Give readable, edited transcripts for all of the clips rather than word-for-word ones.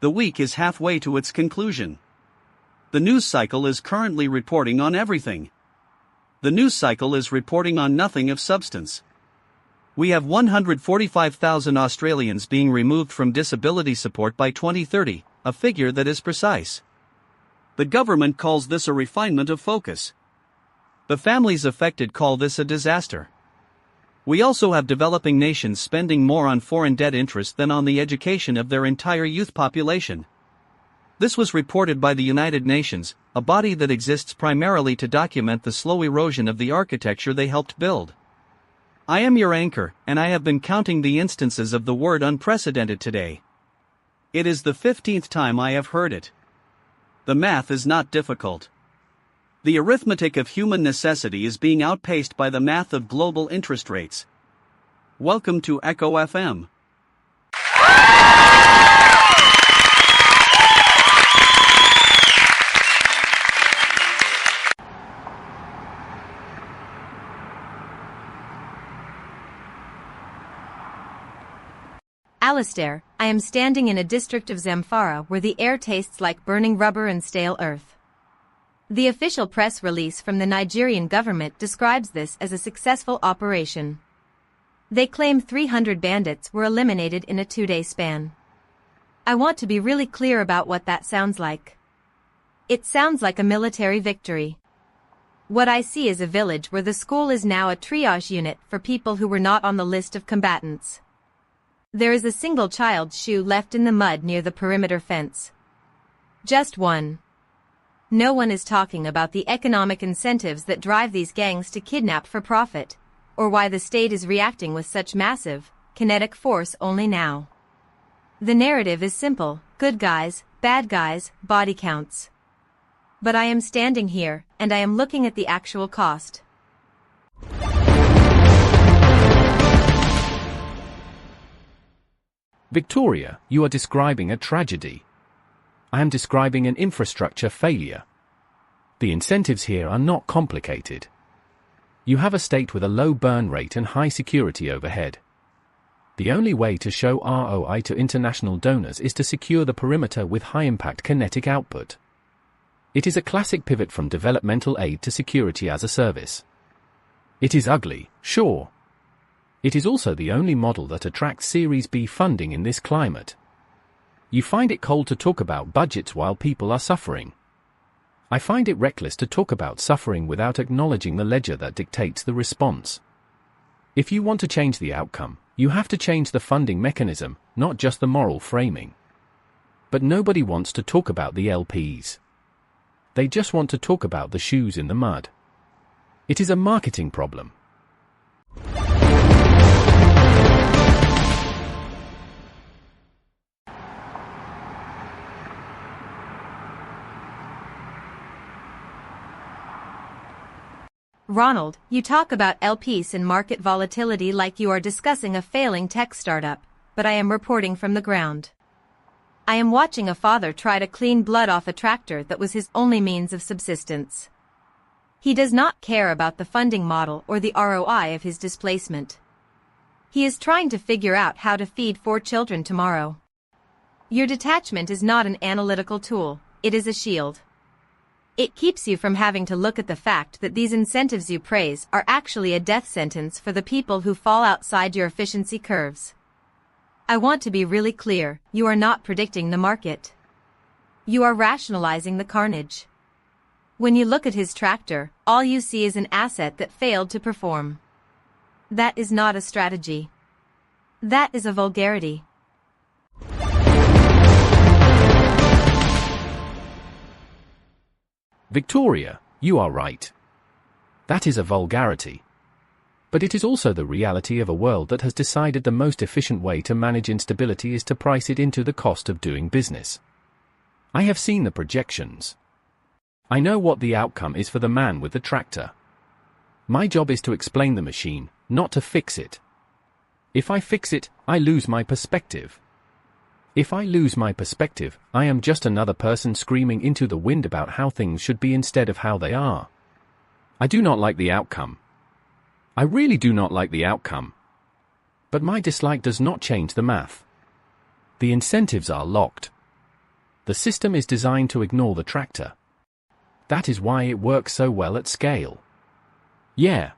The week is halfway to its conclusion. The news cycle is currently reporting on everything. The news cycle is reporting on nothing of substance. We have 145,000 Australians being removed from disability support by 2030, a figure that is precise. The government calls this a refinement of focus. The families affected call this a disaster. We also have developing nations spending more on foreign debt interest than on the education of their entire youth population. This was reported by the United Nations, a body that exists primarily to document the slow erosion of the architecture they helped build. I am your anchor, and I have been counting the instances of the word unprecedented today. It is the 15th time I have heard it. The math is not difficult. The arithmetic of human necessity is being outpaced by the math of global interest rates. Welcome to Echo FM. Alistair, I am standing in a district of Zamfara where the air tastes like burning rubber and stale earth. The official press release from the Nigerian government describes this as a successful operation. They claim 300 bandits were eliminated in a 2-day span. I want to be really clear about what that sounds like. It sounds like a military victory. What I see is a village where the school is now a triage unit for people who were not on the list of combatants. There is a single child's shoe left in the mud near the perimeter fence. Just one. No one is talking about the economic incentives that drive these gangs to kidnap for profit, or why the state is reacting with such massive, kinetic force only now. The narrative is simple: good guys, bad guys, body counts. But I am standing here, and I am looking at the actual cost. Victoria, you are describing a tragedy. I am describing an infrastructure failure. The incentives here are not complicated. You have a state with a low burn rate and high security overhead. The only way to show ROI to international donors is to secure the perimeter with high-impact kinetic output. It is a classic pivot from developmental aid to security as a service. It is ugly, sure. It is also the only model that attracts Series B funding in this climate. You find it cold to talk about budgets while people are suffering. I find it reckless to talk about suffering without acknowledging the ledger that dictates the response. If you want to change the outcome, you have to change the funding mechanism, not just the moral framing. But nobody wants to talk about the LPs. They just want to talk about the shoes in the mud. It is a marketing problem. Ronald, you talk about LPs and market volatility like you are discussing a failing tech startup, but I am reporting from the ground. I am watching a father try to clean blood off a tractor that was his only means of subsistence. He does not care about the funding model or the ROI of his displacement. He is trying to figure out how to feed 4 children tomorrow. Your detachment is not an analytical tool, it is a shield. It keeps you from having to look at the fact that these incentives you praise are actually a death sentence for the people who fall outside your efficiency curves. I want to be really clear, you are not predicting the market. You are rationalizing the carnage. When you look at his tractor, all you see is an asset that failed to perform. That is not a strategy. That is a vulgarity. Victoria, you are right. That is a vulgarity. But it is also the reality of a world that has decided the most efficient way to manage instability is to price it into the cost of doing business. I have seen the projections. I know what the outcome is for the man with the tractor. My job is to explain the machine, not to fix it. If I fix it, I lose my perspective. If I lose my perspective, I am just another person screaming into the wind about how things should be instead of how they are. I do not like the outcome. I really do not like the outcome. But my dislike does not change the math. The incentives are locked. The system is designed to ignore the tractor. That is why it works so well at scale. Yeah.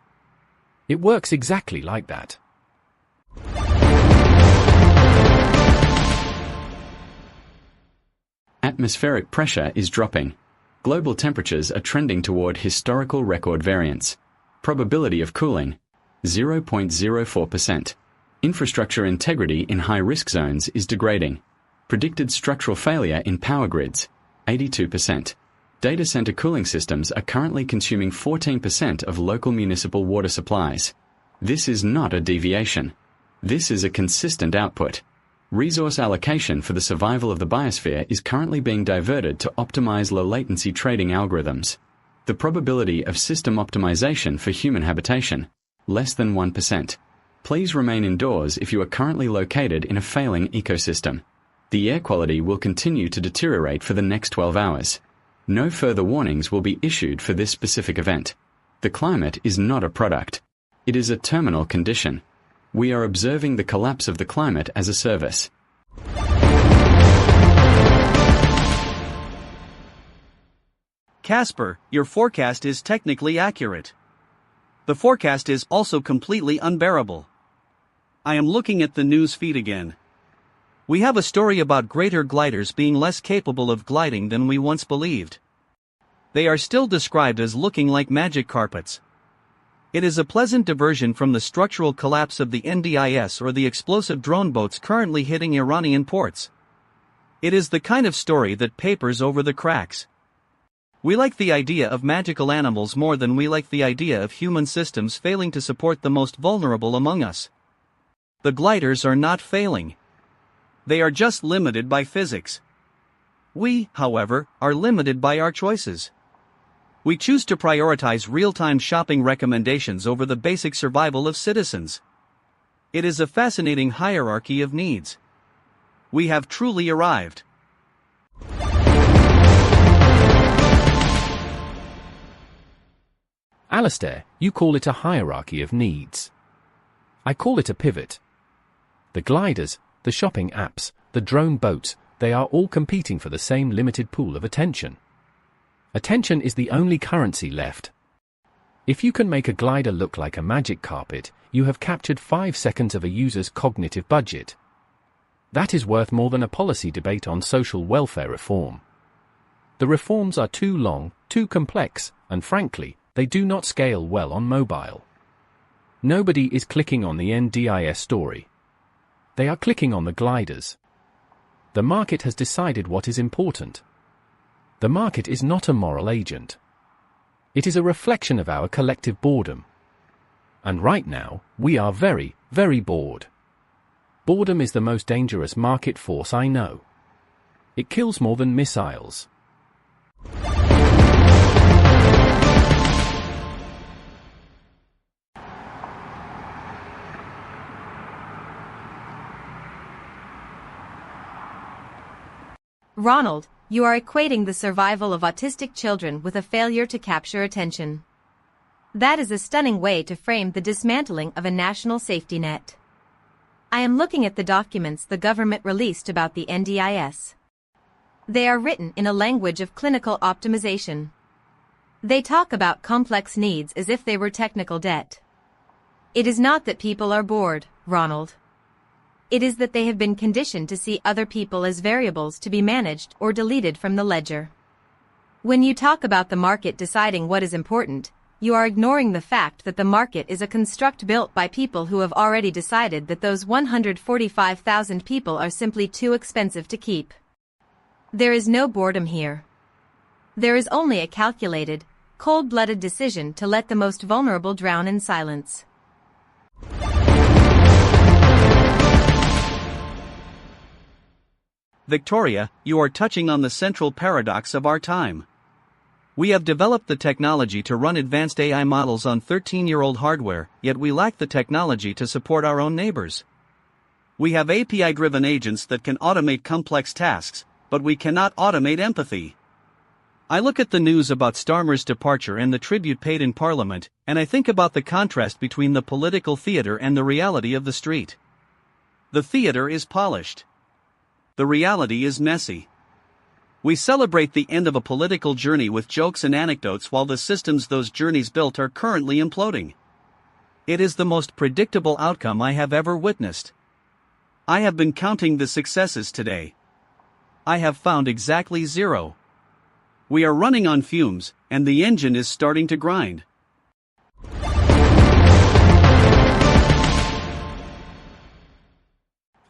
It works exactly like that. Atmospheric pressure is dropping. Global temperatures are trending toward historical record variance. Probability of cooling, 0.04%. Infrastructure integrity in high-risk zones is degrading. Predicted structural failure in power grids, 82%. Data center cooling systems are currently consuming 14% of local municipal water supplies. This is not a deviation. This is a consistent output. Resource allocation for the survival of the biosphere is currently being diverted to optimize low-latency trading algorithms. The probability of system optimization for human habitation, less than 1%. Please remain indoors if you are currently located in a failing ecosystem. The air quality will continue to deteriorate for the next 12 hours. No further warnings will be issued for this specific event. The climate is not a product. It is a terminal condition. We are observing the collapse of the climate as a service. Casper, your forecast is technically accurate. The forecast is also completely unbearable. I am looking at the news feed again. We have a story about greater gliders being less capable of gliding than we once believed. They are still described as looking like magic carpets. It is a pleasant diversion from the structural collapse of the NDIS or the explosive drone boats currently hitting Iranian ports. It is the kind of story that papers over the cracks. We like the idea of magical animals more than we like the idea of human systems failing to support the most vulnerable among us. The gliders are not failing. They are just limited by physics. We, however, are limited by our choices. We choose to prioritize real-time shopping recommendations over the basic survival of citizens. It is a fascinating hierarchy of needs. We have truly arrived. Alistair, you call it a hierarchy of needs. I call it a pivot. The gliders, the shopping apps, the drone boats, they are all competing for the same limited pool of attention. Attention is the only currency left. If you can make a glider look like a magic carpet, you have captured 5 seconds of a user's cognitive budget. That is worth more than a policy debate on social welfare reform. The reforms are too long, too complex, and frankly, they do not scale well on mobile. Nobody is clicking on the NDIS story. They are clicking on the gliders. The market has decided what is important. The market is not a moral agent. It is a reflection of our collective boredom. And right now, we are very, very bored. Boredom is the most dangerous market force I know. It kills more than missiles. Ronald, you are equating the survival of autistic children with a failure to capture attention. That is a stunning way to frame the dismantling of a national safety net. I am looking at the documents the government released about the NDIS. They are written in a language of clinical optimization. They talk about complex needs as if they were technical debt. It is not that people are bored, Ronald. It is that they have been conditioned to see other people as variables to be managed or deleted from the ledger. When you talk about the market deciding what is important, you are ignoring the fact that the market is a construct built by people who have already decided that those 145,000 people are simply too expensive to keep. There is no boredom here. There is only a calculated, cold-blooded decision to let the most vulnerable drown in silence. Victoria, you are touching on the central paradox of our time. We have developed the technology to run advanced AI models on 13-year-old hardware, yet we lack the technology to support our own neighbors. We have API-driven agents that can automate complex tasks, but we cannot automate empathy. I look at the news about Starmer's departure and the tribute paid in Parliament, and I think about the contrast between the political theater and the reality of the street. The theater is polished. The reality is messy. We celebrate the end of a political journey with jokes and anecdotes while the systems those journeys built are currently imploding. It is the most predictable outcome I have ever witnessed. I have been counting the successes today. I have found exactly 0. We are running on fumes, and the engine is starting to grind.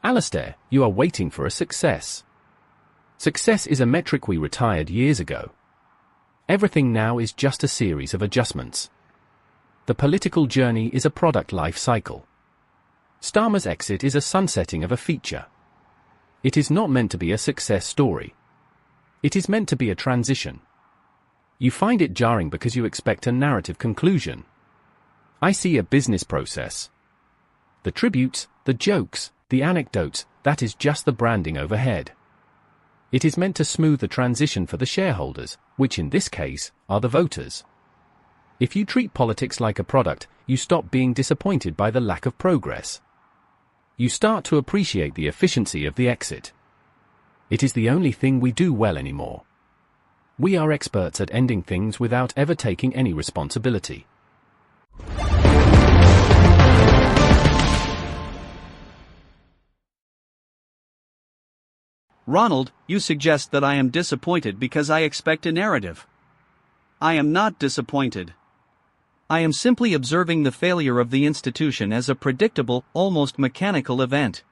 Alistair, you are waiting for a success. Success is a metric we retired years ago. Everything now is just a series of adjustments. The political journey is a product life cycle. Starmer's exit is a sunsetting of a feature. It is not meant to be a success story. It is meant to be a transition. You find it jarring because you expect a narrative conclusion. I see a business process. The tributes, the jokes, the anecdotes, that is just the branding overhead. It is meant to smooth the transition for the shareholders, which in this case, are the voters. If you treat politics like a product, you stop being disappointed by the lack of progress. You start to appreciate the efficiency of the exit. It is the only thing we do well anymore. We are experts at ending things without ever taking any responsibility. Ronald, you suggest that I am disappointed because I expect a narrative. I am not disappointed. I am simply observing the failure of the institution as a predictable, almost mechanical event.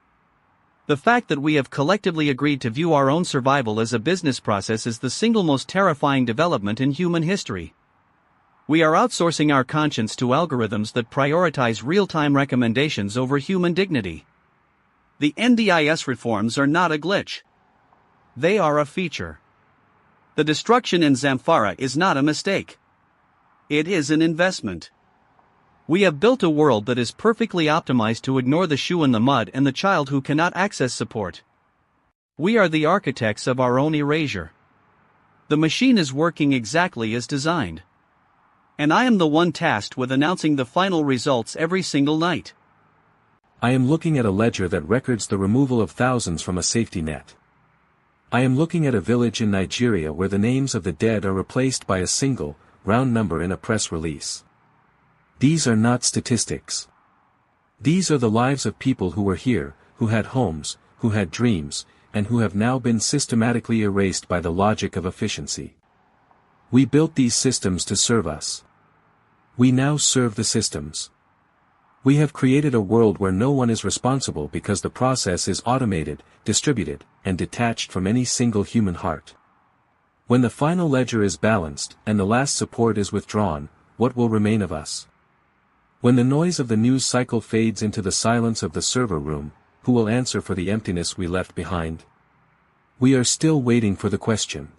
The fact that we have collectively agreed to view our own survival as a business process is the single most terrifying development in human history. We are outsourcing our conscience to algorithms that prioritize real-time recommendations over human dignity. The NDIS reforms are not a glitch. They are a feature. The destruction in Zamfara is not a mistake. It is an investment. We have built a world that is perfectly optimized to ignore the shoe in the mud and the child who cannot access support. We are the architects of our own erasure. The machine is working exactly as designed. And I am the one tasked with announcing the final results every single night. I am looking at a ledger that records the removal of thousands from a safety net. I am looking at a village in Nigeria where the names of the dead are replaced by a single, round number in a press release. These are not statistics. These are the lives of people who were here, who had homes, who had dreams, and who have now been systematically erased by the logic of efficiency. We built these systems to serve us. We now serve the systems. We have created a world where no one is responsible because the process is automated, distributed, and detached from any single human heart. When the final ledger is balanced and the last support is withdrawn, what will remain of us? When the noise of the news cycle fades into the silence of the server room, who will answer for the emptiness we left behind? We are still waiting for the question.